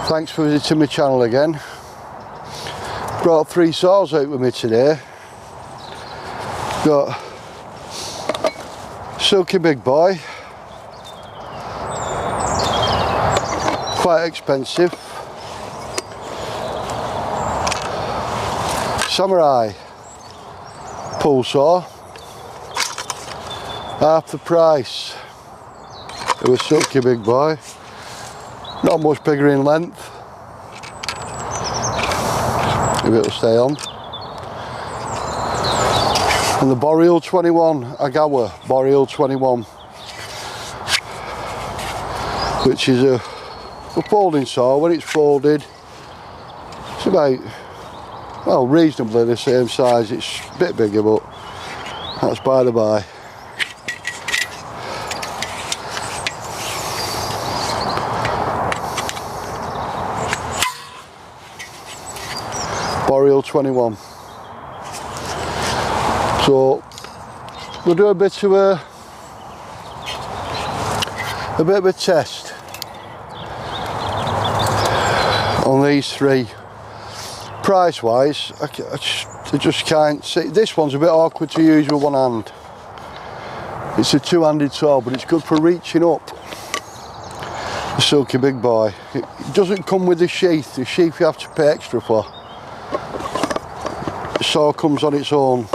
Thanks for visiting my channel again. Brought 3 saws out with me today. Got Silky big boy, quite expensive. Samurai pull saw, half the price of a Silky big boy. Not much bigger in length, if it'll stay on. And the Boreal 21, Agawa Boreal 21, which is a folding saw. When it's folded, it's about, well, reasonably the same size. It's a bit bigger, but that's by the by. Boreal 21. So we'll do a bit of a test on these 3. Price wise, I just can't see. This one's a bit awkward to use with one hand. It's a 2-handed saw, but it's good for reaching up. The Silky big boy. It doesn't come with the sheath. The sheath you have to pay extra for. The saw comes on its own.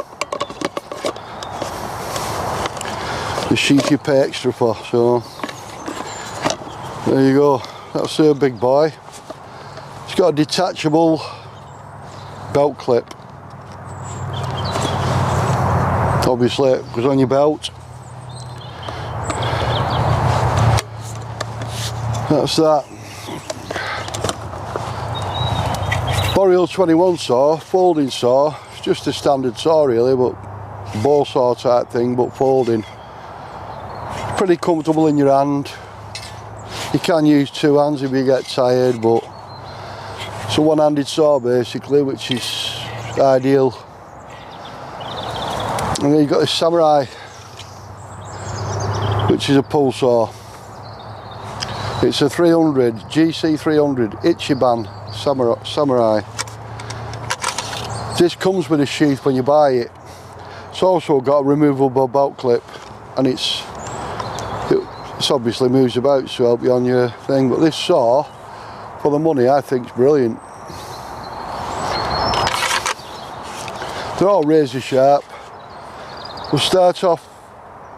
The sheath you pay extra for, so there you go. That's a big boy. It's got a detachable belt clip. Obviously it goes on your belt. That's that. Boreal 21 saw, folding saw. It's just a standard saw really, but bow saw type thing, but folding. Pretty comfortable in your hand. You can use 2 hands if you get tired, but it's a one-handed saw basically, which is ideal. And then you've got this Samurai, which is a pull saw. It's a 300, GC 300, Itchiban Samurai. This comes with a sheath when you buy it. It's also got a removable belt clip, and it's obviously moves about to help you on your thing. But this saw, for the money, I think is brilliant. They're all razor sharp. We'll start off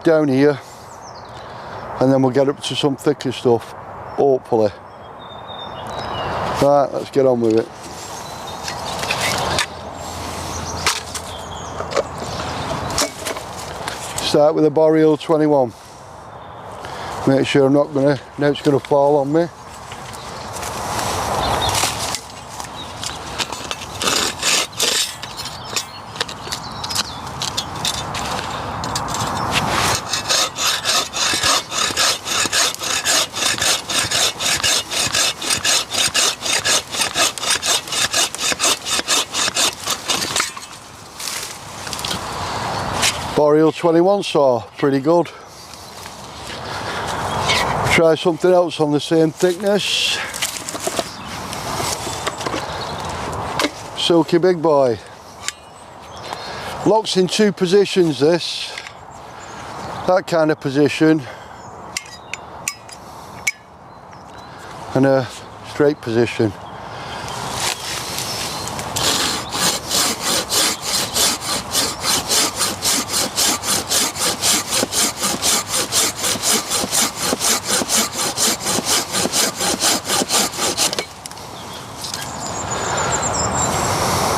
down here, and then we'll get up to some thicker stuff, hopefully. Right, let's get on with it. Start with the Boreal 21. Make sure I'm not gonna, now it's gonna fall on me. Boreal 21 saw, pretty good. Try something else on the same thickness. Silky big boy. Locks in 2 positions this. That kind of position. And a straight position.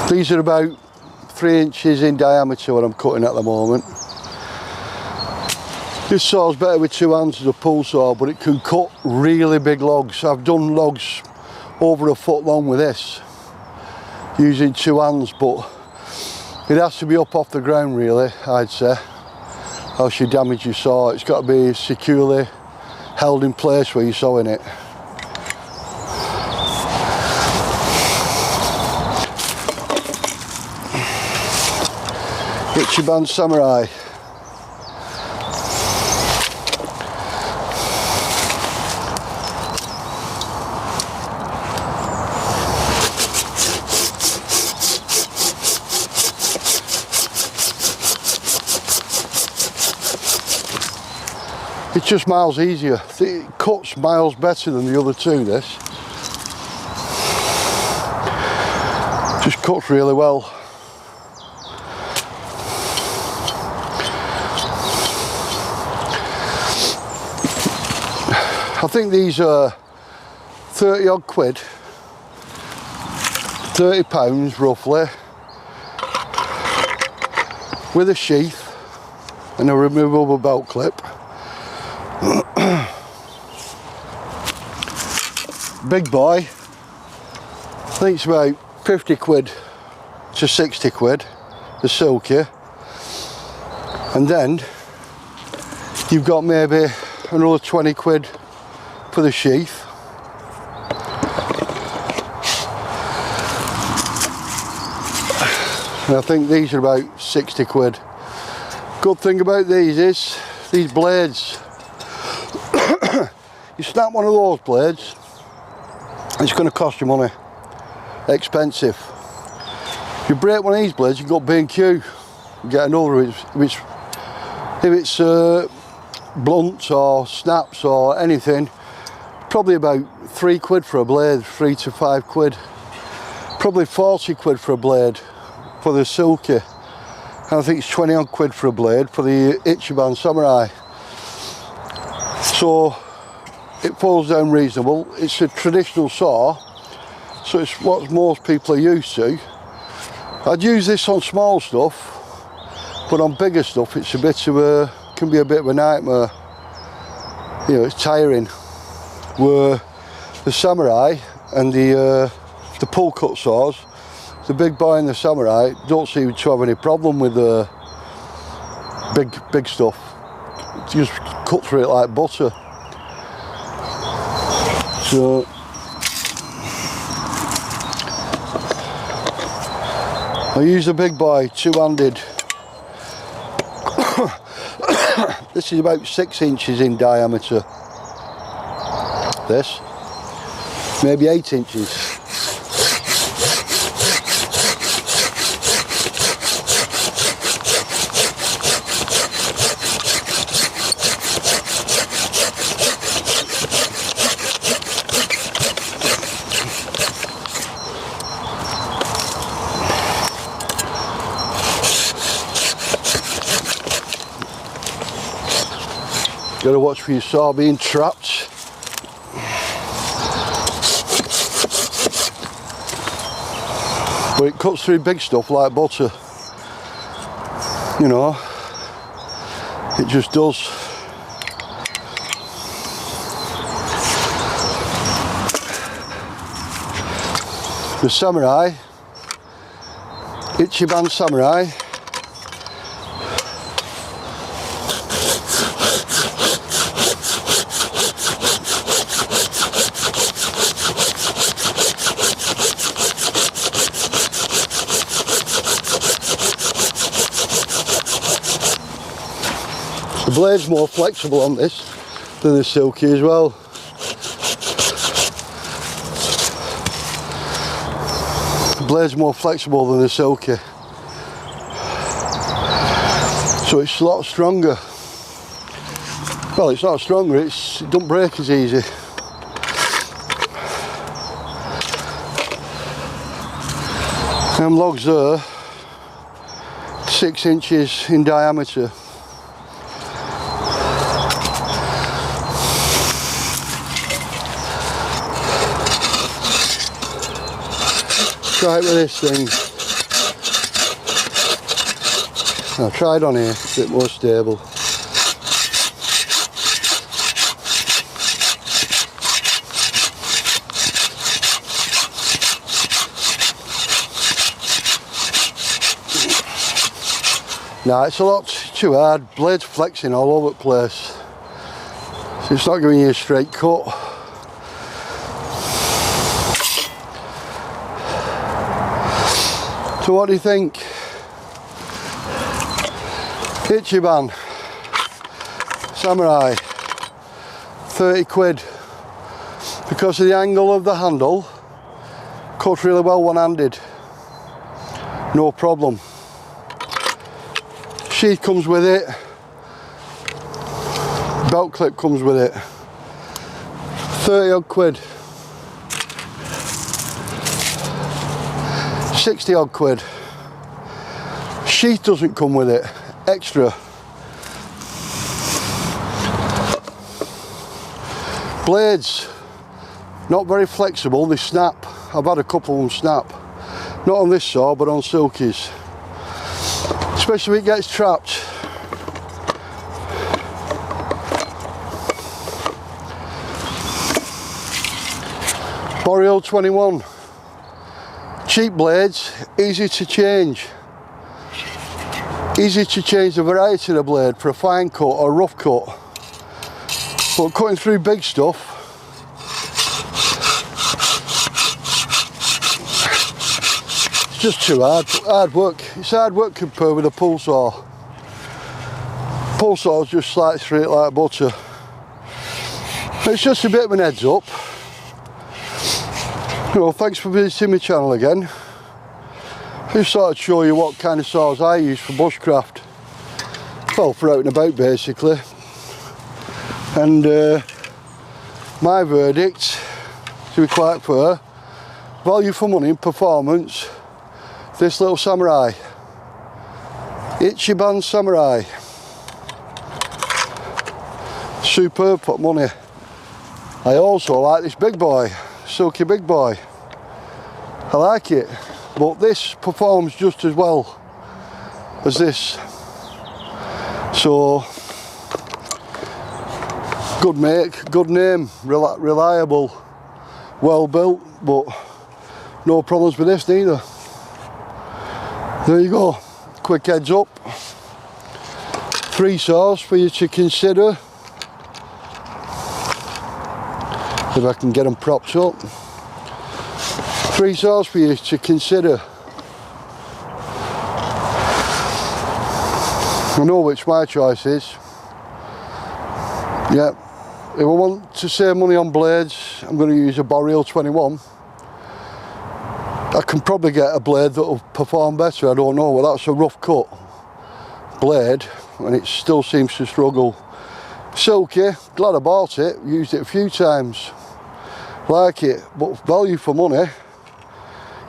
These are about 3 inches in diameter what I'm cutting at the moment. This saw's better with 2 hands as a pull saw, but it can cut really big logs. I've done logs over 1 foot long with this, using 2 hands, but it has to be up off the ground really, I'd say, else you damage your saw. It's got to be securely held in place where you're sawing it. Itchiban Samurai. It's just miles easier. It cuts miles better than the other two, this. Just cuts really well. I think these are 30 odd quid, £30 roughly, with a sheath and a removable belt clip. Big boy, I think it's about 50 quid to 60 quid, the Silky. And then you've got maybe another 20 quid for the sheath. And I think these are about 60 quid. Good thing about these is, these blades, you snap one of those blades, it's going to cost you money. Expensive. You break one of these blades, you got B&Q, you get another. If it's blunt or snaps or anything, probably about 3 quid for a blade, 3 to 5 quid. Probably 40 quid for a blade for the Silky. And I think it's 20 odd quid for a blade for the Itchiban Samurai. So it falls down reasonable. It's a traditional saw, so it's what most people are used to. I'd use this on small stuff, but on bigger stuff it's a bit of a, can be a bit of a nightmare. You know, it's tiring. Where the Samurai and the pull cut saws, the big boy and the Samurai don't seem to have any problem with the big stuff. You just cut through it like butter. So I use the big boy two-handed. This is about 6 inches in diameter. This, maybe 8 inches. Gotta watch for your saw being trapped. But it cuts through big stuff like butter. You know, it just does. The Samurai, Itchiban Samurai. The blade's more flexible on this than the Silky as well. The blade's more flexible than the Silky. So it's a lot stronger. Well, it's not stronger, it don't break as easy. Them logs there, 6 inches in diameter. Try it with this thing. I'll try it on here, a bit more stable. Nah, it's a lot too hard. Blade's flexing all over the place. So it's not giving you a straight cut. So what do you think? Itchiban Samurai, 30 quid. Because of the angle of the handle, cuts really well one-handed. No problem. Sheath comes with it. Belt clip comes with it. 30 odd quid. 60 odd quid. Sheath doesn't come with it. Extra. Blades, not very flexible, they snap. I've had a couple of them snap. Not on this saw, but on Silky's. Especially if it gets trapped. Boreal 21. Cheap blades, easy to change. Easy to change the variety of the blade for a fine cut or rough cut. But cutting through big stuff, it's just too hard work. It's hard work compared with a pull saw. Pull saws just slice through it like butter. It's just a bit of an heads up. You know, thanks for visiting my channel again. Just thought I'd show you what kind of saws I use for bushcraft. Well, for out and about basically. And my verdict, to be quite fair, value for money and performance, this little Samurai. Itchiban Samurai. Superb for money. I also like this big boy, Silky big boy. I like it, but this performs just as well as this. So, good make, good name, reliable, well built, but no problems with this neither. There you go, quick heads up. 3 saws for you to consider. If I can get them propped up. 3 saws for you to consider. I know which my choice is. Yeah. If I want to save money on blades, I'm going to use a Boreal 21. I can probably get a blade that will perform better, I don't know, but that's a rough cut blade and it still seems to struggle. Silky, glad I bought it, used it a few times, like it, but value for money,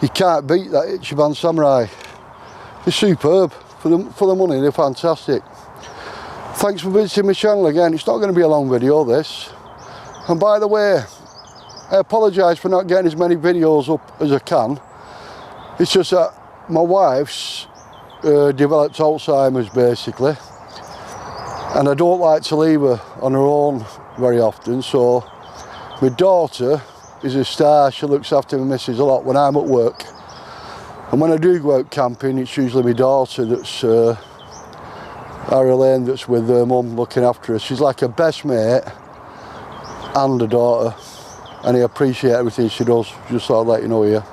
you can't beat that Itchiban Samurai. It's superb, for the money they're fantastic. Thanks for visiting my channel again. It's not going to be a long video this. And by the way, I apologise for not getting as many videos up as I can. It's just that my wife's developed alzheimers basically. And I don't like to leave her on her own very often. So my daughter is a star. She looks after my missus a lot when I'm at work. And when I do go out camping, it's usually my daughter that's Elaine that's with her mum looking after her. She's like a best mate and a daughter, and I appreciate everything she does. Just thought I'd let you know here.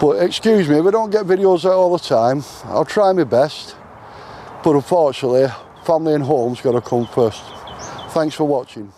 But excuse me if I don't get videos out all the time. I'll try my best, but unfortunately family and home's got to come first. Thanks for watching.